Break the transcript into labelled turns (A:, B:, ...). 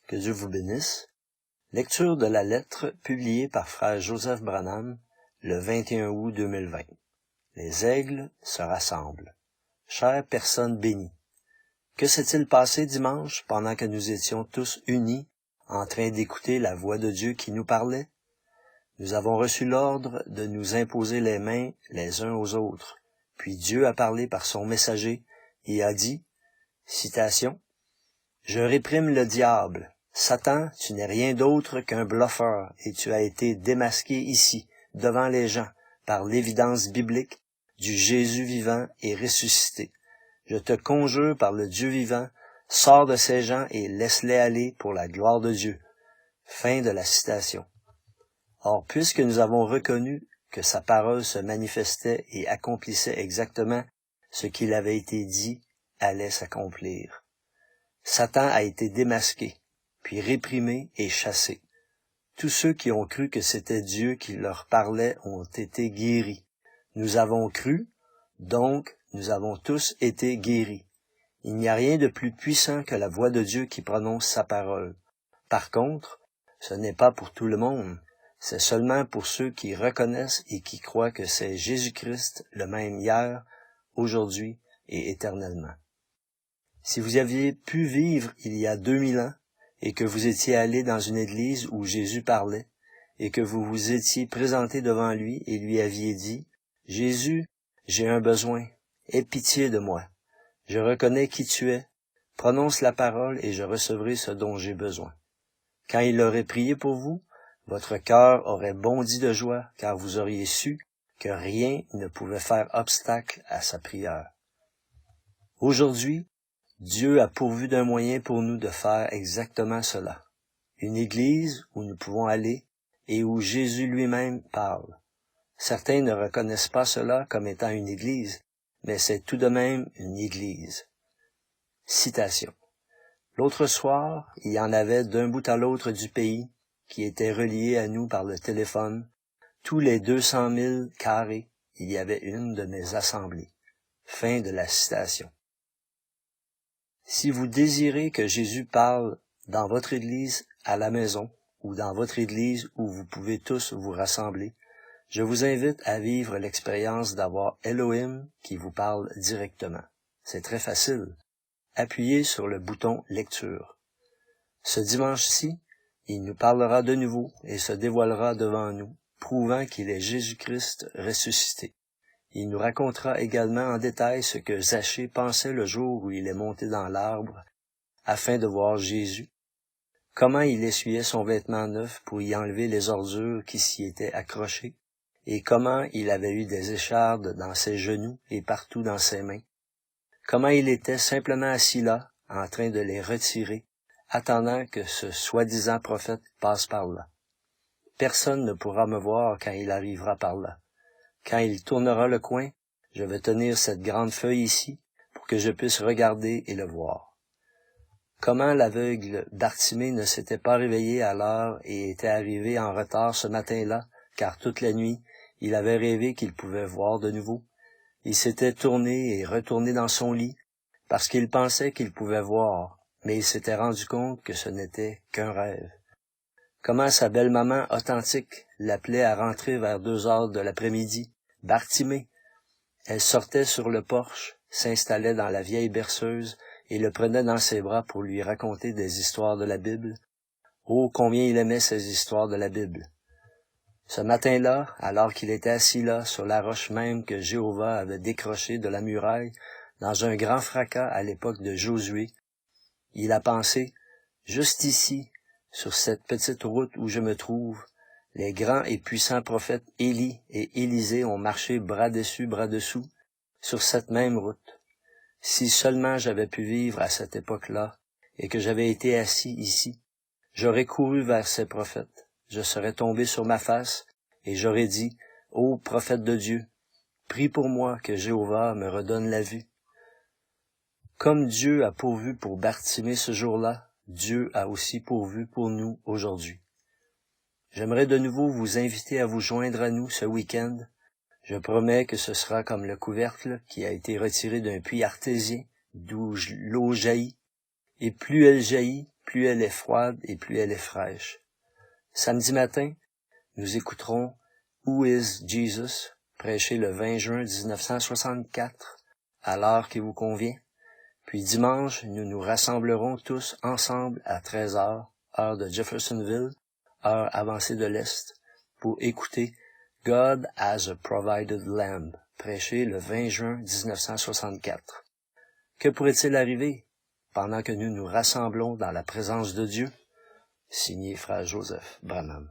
A: Que Dieu vous bénisse. Lecture de la lettre publiée par frère Joseph Branham le 21 août 2020. Les aigles se rassemblent. Chère personne bénie. Que s'est-il passé dimanche pendant que nous étions tous unis en train d'écouter la voix de Dieu qui nous parlait? Nous avons reçu l'ordre de nous imposer les mains les uns aux autres. Puis Dieu a parlé par son messager et a dit, citation, « Je réprime le diable. Satan, tu n'es rien d'autre qu'un bluffeur et tu as été démasqué ici, devant les gens, par l'évidence biblique du Jésus vivant et ressuscité. Je te conjure par le Dieu vivant, sors de ces gens et laisse-les aller pour la gloire de Dieu. » Fin de la citation. Or, puisque nous avons reconnu que sa parole se manifestait et accomplissait exactement ce qu'il avait été dit allait s'accomplir. Satan a été démasqué, puis réprimé et chassé. Tous ceux qui ont cru que c'était Dieu qui leur parlait ont été guéris. Nous avons cru, donc nous avons tous été guéris. Il n'y a rien de plus puissant que la voix de Dieu qui prononce sa parole. Par contre, ce n'est pas pour tout le monde. C'est seulement pour ceux qui reconnaissent et qui croient que c'est Jésus-Christ le même hier, aujourd'hui et éternellement. Si vous aviez pu vivre il y a 2000 ans et que vous étiez allé dans une église où Jésus parlait et que vous vous étiez présenté devant lui et lui aviez dit « Jésus, j'ai un besoin, aie pitié de moi. Je reconnais qui tu es, prononce la parole et je recevrai ce dont j'ai besoin. » Quand il aurait prié pour vous, votre cœur aurait bondi de joie, car vous auriez su que rien ne pouvait faire obstacle à sa prière. Aujourd'hui, Dieu a pourvu d'un moyen pour nous de faire exactement cela. Une église où nous pouvons aller et où Jésus lui-même parle. Certains ne reconnaissent pas cela comme étant une église, mais c'est tout de même une église. Citation. L'autre soir, il y en avait d'un bout à l'autre du pays qui étaient reliés à nous par le téléphone. Tous les 200 000 carrés, il y avait une de mes assemblées. Fin de la citation. Si vous désirez que Jésus parle dans votre église à la maison ou dans votre église où vous pouvez tous vous rassembler, je vous invite à vivre l'expérience d'avoir Elohim qui vous parle directement. C'est très facile. Appuyez sur le bouton lecture. Ce dimanche-ci, il nous parlera de nouveau et se dévoilera devant nous, prouvant qu'il est Jésus-Christ ressuscité. Il nous racontera également en détail ce que Zachée pensait le jour où il est monté dans l'arbre afin de voir Jésus, comment il essuyait son vêtement neuf pour y enlever les ordures qui s'y étaient accrochées, et comment il avait eu des échardes dans ses genoux et partout dans ses mains, comment il était simplement assis là, en train de les retirer, attendant que ce soi-disant prophète passe par là. Personne ne pourra me voir quand il arrivera par là. Quand il tournera le coin, je vais tenir cette grande feuille ici pour que je puisse regarder et le voir. Comment l'aveugle Bartimée ne s'était pas réveillé à l'heure et était arrivé en retard ce matin-là, car toute la nuit, il avait rêvé qu'il pouvait voir de nouveau. Il s'était tourné et retourné dans son lit parce qu'il pensait qu'il pouvait voir. Mais il s'était rendu compte que ce n'était qu'un rêve. Comment sa belle-maman authentique l'appelait à rentrer vers 2 heures de l'après-midi. Bartimée. Elle sortait sur le porche, s'installait dans la vieille berceuse et le prenait dans ses bras pour lui raconter des histoires de la Bible. Oh, combien il aimait ces histoires de la Bible. Ce matin-là, alors qu'il était assis là, sur la roche même que Jéhovah avait décrochée de la muraille, dans un grand fracas à l'époque de Josué, il a pensé, juste ici, sur cette petite route où je me trouve, les grands et puissants prophètes Élie et Élisée ont marché bras dessus, bras dessous, sur cette même route. Si seulement j'avais pu vivre à cette époque-là, et que j'avais été assis ici, j'aurais couru vers ces prophètes, je serais tombé sur ma face, et j'aurais dit, « Ô prophète de Dieu, prie pour moi que Jéhovah me redonne la vue. » Comme Dieu a pourvu pour Bartimée ce jour-là, Dieu a aussi pourvu pour nous aujourd'hui. J'aimerais de nouveau vous inviter à vous joindre à nous ce week-end. Je promets que ce sera comme le couvercle qui a été retiré d'un puits artésien, d'où l'eau jaillit. Et plus elle jaillit, plus elle est froide et plus elle est fraîche. Samedi matin, nous écouterons Who is Jesus, prêché le 20 juin 1964, à l'heure qui vous convient. Puis dimanche, nous nous rassemblerons tous ensemble à 13h, heure de Jeffersonville, heure avancée de l'Est, pour écouter God as a Provided Lamb, prêché le 20 juin 1964. Que pourrait-il arriver pendant que nous nous rassemblons dans la présence de Dieu? Signé Frère Joseph Branham.